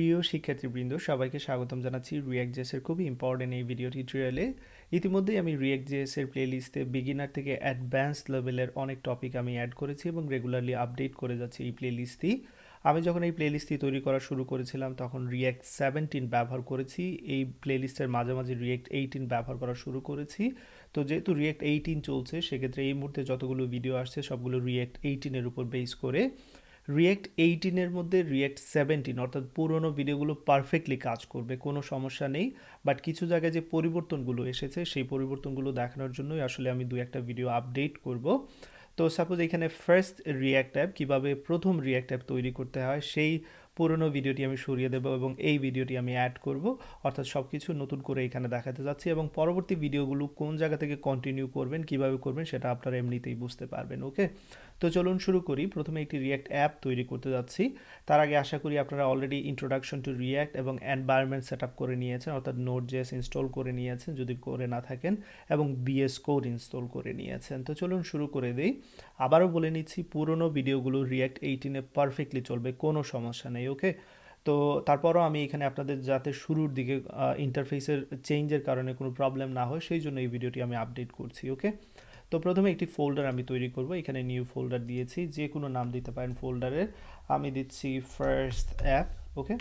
প্রিয় শিক্ষার্থীবৃন্দ সবাইকে স্বাগতম জানাচ্ছি React.js এর খুবই ইম্পর্টেন্ট এই ভিডিও টিউটোরিয়ালে। ইতিমধ্যেই আমি React.js এর প্লেলিস্টে বিগিনার থেকে অ্যাডভান্স লেভেলের অনেক টপিক আমি অ্যাড করেছি এবং রেগুলারলি আপডেট করে যাচ্ছি এই প্লেলিস্টটি। আমি যখন এই প্লেলিস্টটি তৈরি করা শুরু করেছিলাম তখন React 17 ব্যবহার করেছি। এই প্লেলিস্টের মাঝামাঝি React 18 ব্যবহার করা শুরু করেছি। তো যেহেতু React 18 চলছে সেক্ষেত্রে এই মুহূর্তে যতগুলো ভিডিও আসছে সবগুলো React 18 এর উপর বেস করে। রিয়্যাক্ট 18 মধ্যে রিয়্যাক্ট 17 অর্থাৎ পুরোনো ভিডিওগুলো পারফেক্টলি কাজ করবে, কোনো সমস্যা নেই। বাট কিছু জায়গায় যে পরিবর্তনগুলো এসেছে সেই পরিবর্তনগুলো দেখানোর জন্যই আসলে আমি দু একটা ভিডিও আপডেট করব। তো সাপোজ এখানে ফার্স্ট রিয়্যাক্ট অ্যাপ কীভাবে প্রথম রিয়্যাক্ট অ্যাপ তৈরি করতে হয় সেই পুরনো ভিডিওটি আমি সরিয়ে দেবো এবং এই ভিডিওটি আমি অ্যাড করব, অর্থাৎ সব কিছু নতুন করে এখানে দেখাতে যাচ্ছি এবং পরবর্তী ভিডিওগুলো কোন জায়গা থেকে কন্টিনিউ করবেন কিভাবে করবেন সেটা আপনারা এমনিতেই বুঝতে পারবেন। ওকে, তো চলুন শুরু করি। প্রথমে একটি রিয়্যাক্ট অ্যাপ তৈরি করতে যাচ্ছি। তার আগে আশা করি আপনারা অলরেডি ইন্ট্রোডাকশন টু রিয়্যাক্ট এবং এনভায়রনমেন্ট সেট আপ করে নিয়েছেন, অর্থাৎ Node.js ইনস্টল করে নিয়েছেন যদি করে না থাকেন, এবং বিএস কোড ইনস্টল করে নিয়েছেন। তো চলুন শুরু করে দিই। আবারও বলে নিচ্ছি, পুরনো ভিডিওগুলো রিয়্যাক্ট 18 পারফেক্টলি চলবে, কোনো সমস্যা নেই। ওকে, তো তারপরও আমি এখানে আপনাদের যাতে শুরুর দিকে ইন্টারফেসের চেঞ্জের কারণে কোনো প্রবলেম না হয় সেই জন্য এই ভিডিওটি আমি আপডেট করছি। ওকে, তো প্রথমে একটি ফোল্ডার আমি তৈরি করব। এখানে নিউ ফোল্ডার দিয়েছি, যে কোনো নাম দিতে পারেন ফোল্ডারের। আমি দিচ্ছি ফার্স্ট অ্যাপ। ওকে,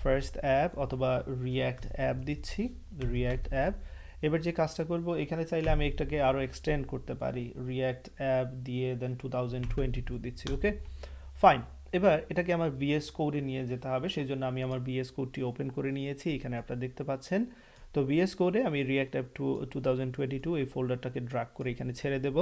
ফার্স্ট অ্যাপ অথবা রিয়্যাক্ট অ্যাপ দিচ্ছি, রিয়্যাক্ট অ্যাপ। এবার যে কাজটা করব, এখানে চাইলে আমি এটাকে আরও এক্সটেন্ড করতে পারি, রিয়্যাক্ট অ্যাপ দিয়ে দেন 2022 দিচ্ছি। ওকে, ফাইন। এবার এটাকে আমার ভিএস কোডে নিয়ে যেতে হবে, সেই জন্য আমি আমার ভিএস কোডটি ওপেন করে নিয়েছি, এখানে আপনারা দেখতে পাচ্ছেন। তো ভিএস কোডে আমি রিয়্যাক্ট অ্যাপ 2022 এই ফোল্ডারটাকে ড্র্যাগ করে এখানে ছেড়ে দেব।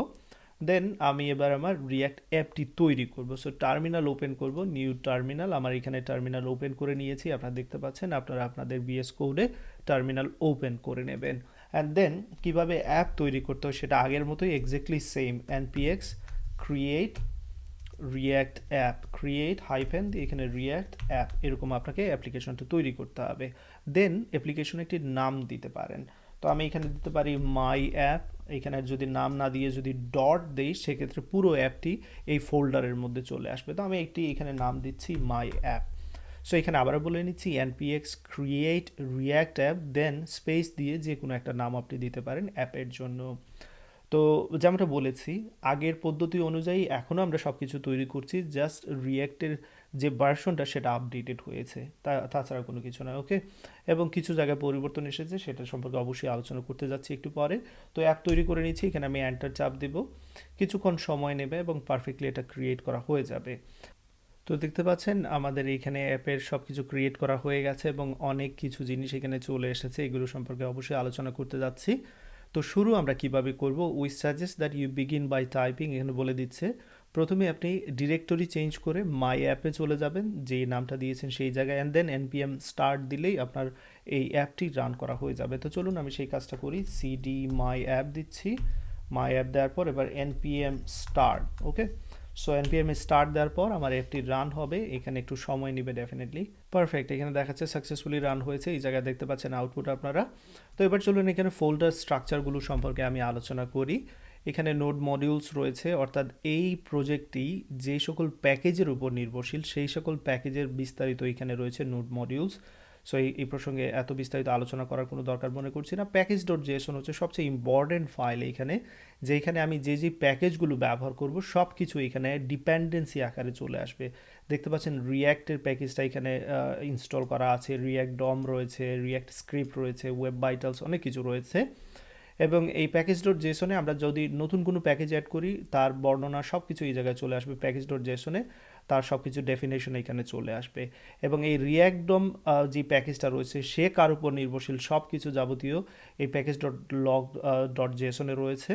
দেন আমি এবার আমার রিয়্যাক্ট অ্যাপটি তৈরি করব। সো টার্মিনাল ওপেন করব, নিউ টার্মিনাল। আমার এখানে টার্মিনাল ওপেন করে নিয়েছি, আপনারা দেখতে পাচ্ছেন। আপনারা আপনাদের ভিএস কোডে টার্মিনাল ওপেন করে নেবেন। অ্যান্ড দেন কীভাবে অ্যাপ তৈরি করতে হয় সেটা আগের মতোই exactly same, npx create react app, create hyphen দিয়ে এখানে রিয়্যাক্ট অ্যাপ, এরকম আপনাকে অ্যাপ্লিকেশনটা তৈরি করতে হবে। দেন অ্যাপ্লিকেশনে একটি নাম দিতে পারেন। তো আমি এখানে দিতে পারি মাই অ্যাপ। এখানে যদি নাম না দিয়ে যদি ডট দেই সেক্ষেত্রে পুরো অ্যাপটি এই ফোল্ডারের মধ্যে চলে আসবে। তো আমি একটি এখানে নাম দিচ্ছি মাই অ্যাপ। সো এখানে আবারও বলে নিচ্ছি npx create react app, দেন স্পেস দিয়ে যে কোনো একটা নাম আপনি দিতে পারেন অ্যাপের জন্য। তো যেমনটা বলেছি, আগের পদ্ধতি অনুযায়ী এখনও আমরা সব কিছু তৈরি করছি, জাস্ট রিয়্যাক্টের যে ভার্সনটা সেটা আপডেটেড হয়েছে, তাছাড়া কোনো কিছু না। ওকে, এবং কিছু জায়গায় পরিবর্তন এসেছে সেটা সম্পর্কে অবশ্যই আলোচনা করতে যাচ্ছি একটু পরে। তো অ্যাপ তৈরি করে নিচ্ছি, এখানে আমি এন্টার চাপ দেব, কিছুক্ষণ সময় নেবে এবং পারফেক্টলি এটা ক্রিয়েট করা হয়ে যাবে। তো দেখতে পাচ্ছেন আমাদের এইখানে অ্যাপের সব কিছু ক্রিয়েট করা হয়ে গেছে এবং অনেক কিছু জিনিস এখানে চলে এসেছে, এগুলো সম্পর্কে অবশ্যই আলোচনা করতে যাচ্ছি। তো শুরু আমরা কিভাবে করব, we suggest that you begin by typing, এখানে বলে দিচ্ছে প্রথমে আপনি ডিরেক্টরি চেঞ্জ করে মাই অ্যাপে চলে যাবেন, যেই নামটা দিয়েছেন সেই জায়গায়, অ্যান্ড দেন npm স্টার্ট দিলেই আপনার এই অ্যাপটি রান করা হয়ে যাবে। তো চলুন আমি সেই কাজটা করি, সিডি মাই অ্যাপ দিচ্ছি। মাই অ্যাপ দেওয়ার পর এবার npm স্টার্ট। ওকে, সো npm স্টার্ট দেওয়ার পর আমার অ্যাপটি রান হবে, এখানে একটু সময় নেবে ডেফিনেটলি। পারফেক্ট, এখানে দেখাচ্ছে সাকসেসফুলি রান হয়েছে, এই জায়গায় দেখতে পাচ্ছেন আউটপুট আপনারা। তো এবার চলুন এখানে ফোল্ডার স্ট্রাকচারগুলো সম্পর্কে আমি আলোচনা করি। এখানে নোড মডিউলস রয়েছে, অর্থাৎ এই প্রজেক্টটি যে সকল প্যাকেজের উপর নির্ভরশীল সেই সকল প্যাকেজের বিস্তারিত এখানে রয়েছে নোড মডিউলস। সো এই প্রসঙ্গে এত বিস্তারিত আলোচনা করার কোনো দরকার মনে করছি না। প্যাকেজ.json হচ্ছে সবচেয়ে ইম্পর্টেন্ট ফাইল এইখানে, যেখানে আমি যে যে প্যাকেজগুলো ব্যবহার করব সব কিছু এখানে ডিপেন্ডেন্সি আকারে চলে আসবে। দেখতে পাচ্ছেন রিয়্যাক্টের প্যাকেজটা এখানে ইনস্টল করা আছে, রিয়্যাক্ট ডম রয়েছে, রিয়্যাক্ট স্ক্রিপ্ট রয়েছে, ওয়েব ভাইটালস, অনেক কিছু রয়েছে। এবং এই প্যাকেজ.json আমরা যদি নতুন কোনো প্যাকেজ অ্যাড করি তার বর্ণনা সব কিছু এই জায়গায় চলে আসবে প্যাকেজ.json, তার সব কিছু ডেফিনেশন এখানে চলে আসবে। এবং এই রিয়্যাক্ট ডম যে প্যাকেজটা রয়েছে সে কার উপর নির্ভরশীল সব কিছু যাবতীয় এই প্যাকেজ.log.json রয়েছে।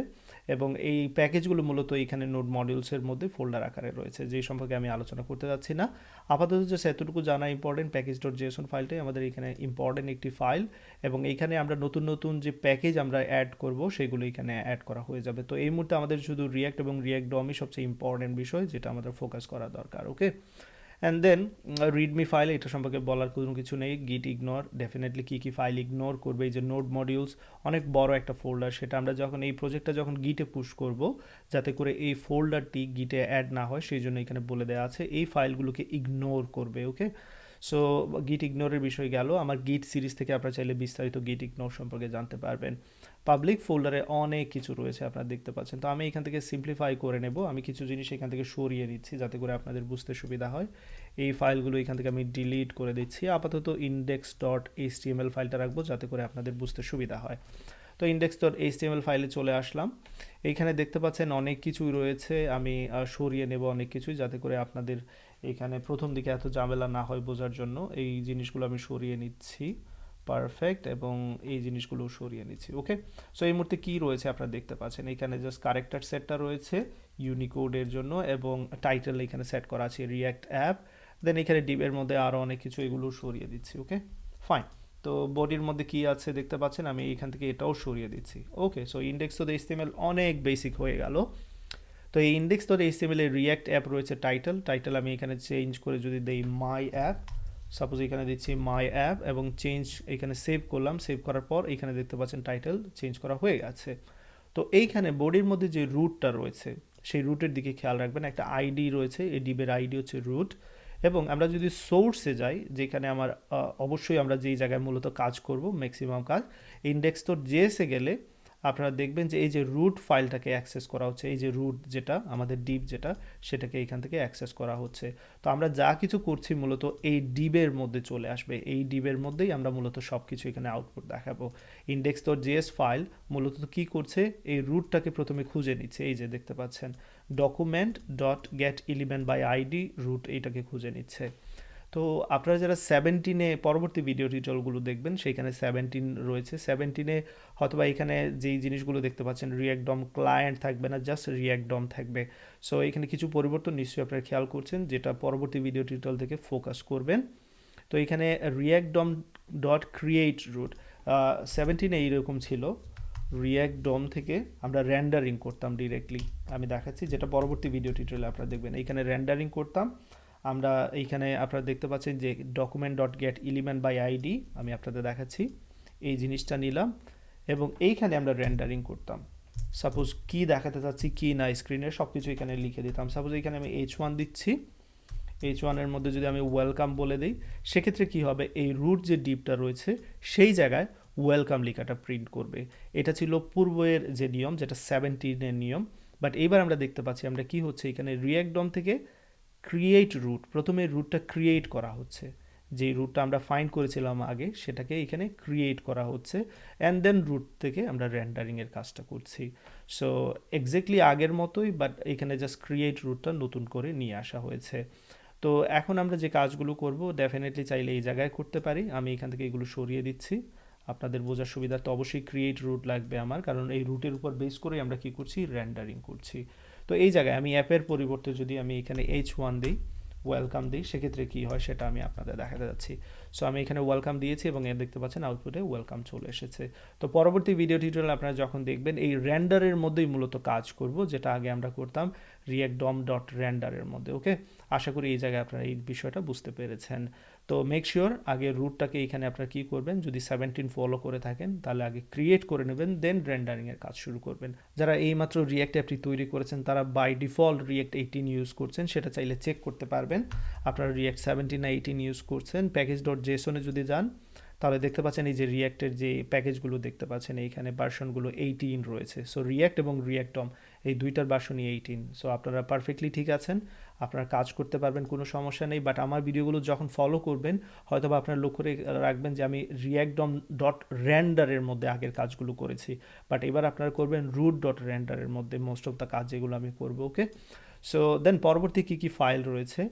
এবং এই প্যাকেজগুলো মূলত এখানে নোড মডিউলসের মধ্যে ফোল্ডার আকারে রয়েছে, যেই সম্পর্কে আমি আলোচনা করতে যাচ্ছি না। আপাতত জাস্ট এতটুকু জানা ইম্পর্টেন্ট, প্যাকেজ.json ফাইলটাই আমাদের এখানে ইম্পর্টেন্ট একটি ফাইল, এবং এইখানে আমরা নতুন নতুন যে প্যাকেজ আমরা অ্যাড করব সেগুলো এখানে অ্যাড করা হয়ে যাবে। তো এই মুহূর্তে আমাদের শুধু রিয়্যাক্ট এবং রিয়্যাক্ট ডমই সবচেয়ে ইম্পর্টেন্ট বিষয়, যেটা আমাদের ফোকাস করা দরকার। ওকে, অ্যান্ড দেন রিডমি ফাইল, এটা সম্পর্কে বলার কোনো কিছু নেই, গিট ইগনোর, ডেফিনেটলি কী কী ফাইল ইগনোর করবে। এই যে নোড মডিউলস অনেক বড় একটা ফোল্ডার, সেটা আমরা যখন এই প্রজেক্টটা যখন গিটে পুশ করব যাতে করে এই ফোল্ডারটি গিটে অ্যাড না হয় সেই জন্য এখানে বলে দেওয়া আছে এই ফাইলগুলোকে ইগনোর করবে। ওকে, সো গিট ইগনোরের বিষয় গেল। আমার গিট সিরিজ থেকে আপনারা চাইলে বিস্তারিত গিট ইগনোর সম্পর্কে জানতে পারবেন। পাবলিক ফোল্ডারে অনেক কিছু রয়েছে আপনারা দেখতে পাচ্ছেন। তো আমি এখান থেকে সিম্পলিফাই করে নেব, আমি কিছু জিনিস এখান থেকে সরিয়ে নিচ্ছি যাতে করে আপনাদের বুঝতে সুবিধা হয়। এই ফাইলগুলো এখান থেকে আমি ডিলিট করে দিচ্ছি, আপাতত index.html ফাইলটা রাখবো যাতে করে আপনাদের বুঝতে সুবিধা হয়। তো index.html ফাইলে চলে আসলাম। এইখানে দেখতে পাচ্ছেন অনেক কিছুই রয়েছে, আমি সরিয়ে নেব অনেক কিছুই যাতে করে আপনাদের এখানে প্রথম দিকে এত ঝামেলা না হয় বোঝার জন্য। এই জিনিসগুলো আমি সরিয়ে নিচ্ছি, পারফেক্ট, এবং এই জিনিসগুলো সরিয়ে নিচ্ছি। ওকে, সো এই মুহূর্তে কী রয়েছে আপনারা দেখতে পাচ্ছেন, এখানে জাস্ট ক্যারেক্টার সেটটা রয়েছে ইউনিকোডের জন্য, এবং টাইটেল এখানে সেট করা আছে রিয়াক্ট অ্যাপ। দেন এখানে ডিবের মধ্যে আরও অনেক কিছু, এগুলো সরিয়ে দিচ্ছি। ওকে, ফাইন। তো বডির মধ্যে কি আছে দেখতে পাচ্ছেন, আমি এখান থেকে এটাও সরিয়ে দিচ্ছি। ওকে, সো ইন্ডেক্স তো এইচটিএমএল অনেক বেসিক হয়ে গেল। তো এই ইন্ডেক্স তো এইচটিএমএল এর রিয়াক্ট অ্যাপ রয়েছে টাইটেল আমি এখানে চেঞ্জ করে যদি দেই মাই অ্যাপ, সাপোজ এখানে দিচ্ছি মাই অ্যাপ, এবং চেঞ্জ এখানে সেভ করলাম। সেভ করার পর এখানে দেখতে পাচ্ছেন টাইটেল চেঞ্জ করা হয়ে গেছে। তো এইখানে বডির মধ্যে যে রুটটা রয়েছে সেই রুটের দিকে খেয়াল রাখবেন, একটা আইডি রয়েছে, এই ডিবের আইডি হচ্ছে রুট। এবং আমরা যদি সোর্সে যাই, যেখানে আমার অবশ্যই আমরা যেই জায়গায় মূলত কাজ করব ম্যাক্সিমাম কাজ, index.js-এ গেলে আপনারা দেখবেন যে এই যে রুট ফাইলটাকে অ্যাক্সেস করা হচ্ছে, এই যে রুট যেটা আমাদের ডিব যেটা, সেটাকে এখান থেকে অ্যাক্সেস করা হচ্ছে। তো আমরা যা কিছু করছি মূলত এই ডিবের মধ্যে চলে আসবে, এই ডিবের মধ্যেই আমরা মূলত সব কিছু এখানে আউটপুট দেখাবো। index.js ফাইল মূলত কী করছে, এই রুটটাকে প্রথমে খুঁজে নিচ্ছে, এই যে দেখতে পাচ্ছেন document.getElementById রুট, এইটাকে খুঁজে নিচ্ছে। তো আপনারা যারা 17-এ পরবর্তী ভিডিও টিউটোরিয়ালগুলো দেখবেন, সেইখানে 17 রয়েছে। 17-এ হয়তোবা এখানে যেই জিনিসগুলো দেখতে পাচ্ছেন রিয়াক্ট ডম ক্লায়েন্ট থাকবে না, জাস্ট রিয়াক্ট ডম থাকবে। সো এখানে কিছু পরিবর্তন নিশ্চয়ই আপনারা খেয়াল করছেন, যেটা পরবর্তী ভিডিও টিউটোরিয়াল থেকে ফোকাস করবেন। তো এখানে রিয়াক্ট ডম ডট ক্রিয়েট রুট 17-এ এইরকম ছিল, রিয়াক্ট ডম থেকে আমরা র্যান্ডারিং করতাম ডিরেক্টলি, আমি দেখাচ্ছি যেটা পরবর্তী ভিডিও টিউটোরিয়ালে আপনারা দেখবেন। এইখানে র্যান্ডারিং করতাম আমরা, এইখানে আপনারা দেখতে পাচ্ছেন যে document.getElementById, আমি আপনাদের দেখাচ্ছি, এই জিনিসটা নিলাম এবং এইখানে আমরা র্যান্ডারিং করতাম। সাপোজ কি দেখাতে চাচ্ছি কি না স্ক্রিনে সব কিছু এখানে লিখে দিতাম। সাপোজ এখানে আমি H1 দিচ্ছি, H1-এর মধ্যে যদি আমি ওয়েলকাম বলে দিই, সেক্ষেত্রে কি হবে, এই রুট যে ডিপটা রয়েছে সেই জায়গায় ওয়েলকাম লেখাটা প্রিন্ট করবে। এটা ছিল পূর্বের যে নিয়ম, যেটা 17-এর নিয়ম। বাট এইবার আমরা দেখতে পাচ্ছি আমরা কি হচ্ছে, এখানে রিয়াক্ট ডম থেকে ক্রিয়েট রুট, প্রথমে রুটটা ক্রিয়েট করা হচ্ছে, যেই রুটটা আমরা ফাইন্ড করেছিলাম আগে সেটাকে এখানে ক্রিয়েট করা হচ্ছে, অ্যান্ড দেন রুট থেকে আমরা র্যান্ডারিংয়ের কাজটা করছি। সো এক্স্যাক্টলি আগের মতোই, বাট এখানে জাস্ট ক্রিয়েট রুটটা নতুন করে নিয়ে আসা হয়েছে। তো এখন আমরা যে কাজগুলো করব ডেফিনেটলি চাইলে এই জায়গায় করতে পারি, আমি এখান থেকে এগুলো সরিয়ে দিচ্ছি আপনাদের বোঝার সুবিধার্থে। অবশ্যই ক্রিয়েট রুট লাগবে আমার, কারণ এই রুটের উপর বেস করে আমরা কি করছি, র্যান্ডারিং করছি। তো এই জায়গায় আমি অ্যাপের পরিবর্তে যদি আমি এখানে H1 দিই, ওয়েলকাম দিই, সেক্ষেত্রে কী হয় সেটা আমি আপনাদের দেখাতে যাচ্ছি। সো আমি এখানে ওয়েলকাম দিয়েছি এবং এর দেখতে পাচ্ছেন আউটপুটে ওয়েলকাম চলে এসেছে। তো পরবর্তী ভিডিও টিউটোরিয়াল আপনারা যখন দেখবেন এই র্যান্ডারের মধ্যেই মূলত কাজ করব, যেটা আগে আমরা করতাম রিয়াক্ট ডম ডট র্যান্ডারের মধ্যে। ওকে, আশা করি এই জায়গায় আপনারা এই বিষয়টা বুঝতে পেরেছেন। তো মেক শিওর আগে রুটটাকে এখানে আপনারা কী করবেন, যদি 17 ফলো করে থাকেন তাহলে আগে ক্রিয়েট করে নেবেন, দেন র্যান্ডারিংয়ের কাজ শুরু করবেন। যারা এইমাত্র রিয়াক্ট অ্যাপটি তৈরি করেছেন তারা বাই ডিফল্ট রিয়াক্ট 18 ইউজ করছেন, সেটা চাইলে চেক করতে পারবেন। আপনারা রিয়াক্ট 17 না 18 ইউজ করছেন, প্যাকেজ.json-এ যদি যান তাহলে দেখতে পাচ্ছেন এই যে রিয়াক্টের যে প্যাকেজগুলো দেখতে পাচ্ছেন এইখানে ভার্সনগুলো 18 রয়েছে। সো রিয়াক্ট এবং রিয়াক্ট ডম এই দুইটার ভার্সনই 18। সো আপনারা পারফেক্টলি ঠিক আছেন, আপনারা কাজ করতে পারবেন, কোনো সমস্যা নেই। বাট আমার ভিডিওগুলো যখন ফলো করবেন হয়তো বা আপনারা লক্ষ্য রাখবেন যে আমি রিয়াক্ট ডম ডট র্যান্ডারের মধ্যে আগের কাজগুলো করেছি, বাট এবার আপনারা করবেন রুট ডট র্যান্ডারের মধ্যে মোস্ট অফ দ্য কাজ যেগুলো আমি করবো। ওকে, সো দেন পরবর্তী কী কী ফাইল রয়েছে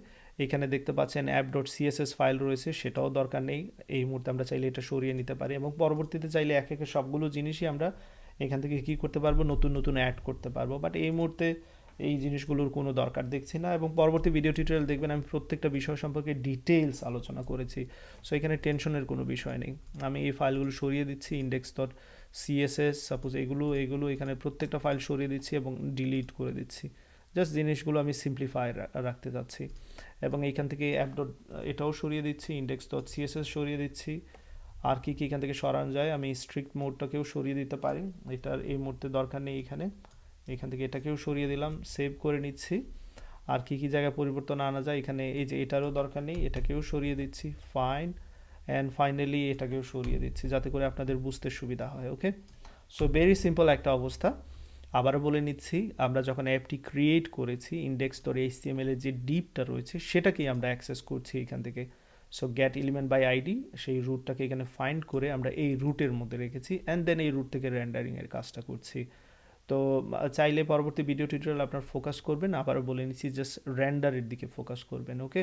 এখানে দেখতে পাচ্ছেন app.css ফাইল রয়েছে, সেটাও দরকার নেই এই মুহূর্তে, আমরা চাইলে এটা সরিয়ে নিতে পারি এবং পরবর্তীতে চাইলে এক একে সবগুলো জিনিসই আমরা এখান থেকে কী করতে পারবো, নতুন নতুন অ্যাড করতে পারবো। বাট এই মুহূর্তে এই জিনিসগুলোর কোনো দরকার দেখছি না, এবং পরবর্তী ভিডিও টিউটোরিয়াল দেখবেন আমি প্রত্যেকটা বিষয় সম্পর্কে ডিটেলস আলোচনা করেছি। সো এখানে টেনশনের কোনো বিষয় নেই। আমি এই ফাইলগুলো সরিয়ে দিচ্ছি, index.css সাপোজ এগুলো এখানে প্রত্যেকটা ফাইল সরিয়ে দিচ্ছি এবং ডিলিট করে দিচ্ছি। জাস্ট জিনিসগুলো আমি সিম্পলিফাই রাখতে চাচ্ছি, এবং এইখান থেকে এটাও সরিয়ে দিচ্ছি, index.css সরিয়ে দিচ্ছি। আর কি এখান থেকে সরানো যায়, আমি স্ট্রিক্ট মোডটাকেও সরিয়ে দিতে পারি, এটার এই মুহূর্তে দরকার নেই। এখান থেকে এটাকেও সরিয়ে দিলাম, সেভ করে নিচ্ছি। আর কি কি জায়গায় পরিবর্তন আনা যায়, এখানে এই যে এটারও দরকার নেই, এটাকেও সরিয়ে দিচ্ছি, ফাইন। অ্যান্ড ফাইনালি এটাকেও সরিয়ে দিচ্ছি যাতে করে আপনাদের বুঝতে সুবিধা হয়। ওকে, সো ভেরি সিম্পল একটা অবস্থা। আবারও বলে নিচ্ছি, আমরা যখন অ্যাপটি ক্রিয়েট করেছি ইন্ডেক্স ডট এইচটিএমএল এর যে ডিপটা রয়েছে সেটাকেই আমরা অ্যাক্সেস করছি এখান থেকে। So get element by ID, সেই রুটটাকে এখানে ফাইন্ড করে আমরা এই রুটের মধ্যে রেখেছি, অ্যান্ড দেন এই রুট থেকে রেন্ডারিংয়ের কাজটা করছি। তো চাইলে পরবর্তী ভিডিও টিউটোরিয়াল আপনার ফোকাস করবেন, আবারও বলে নিচ্ছি জাস্ট রেন্ডারের দিকে ফোকাস করবেন। ওকে,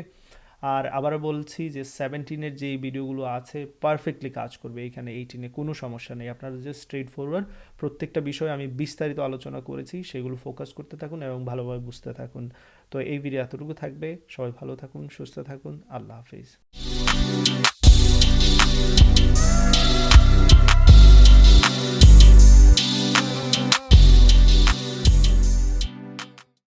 আর আবারও বলছি যে 17-এর যে ভিডিওগুলো আছে পারফেক্টলি কাজ করবে এখানে, 18-এ কোনো সমস্যা নেই। আপনারা জাস্ট স্ট্রেট ফরওয়ার্ড প্রত্যেকটা বিষয় আমি বিস্তারিত আলোচনা করেছি, সেগুলো ফোকাস করতে থাকুন এবং ভালোভাবে বুঝতে থাকুন। তো এই ভিডিও এতটুকু থাকবে, সবাই ভালো থাকুন, সুস্থ থাকুন, আল্লাহ হাফিজ।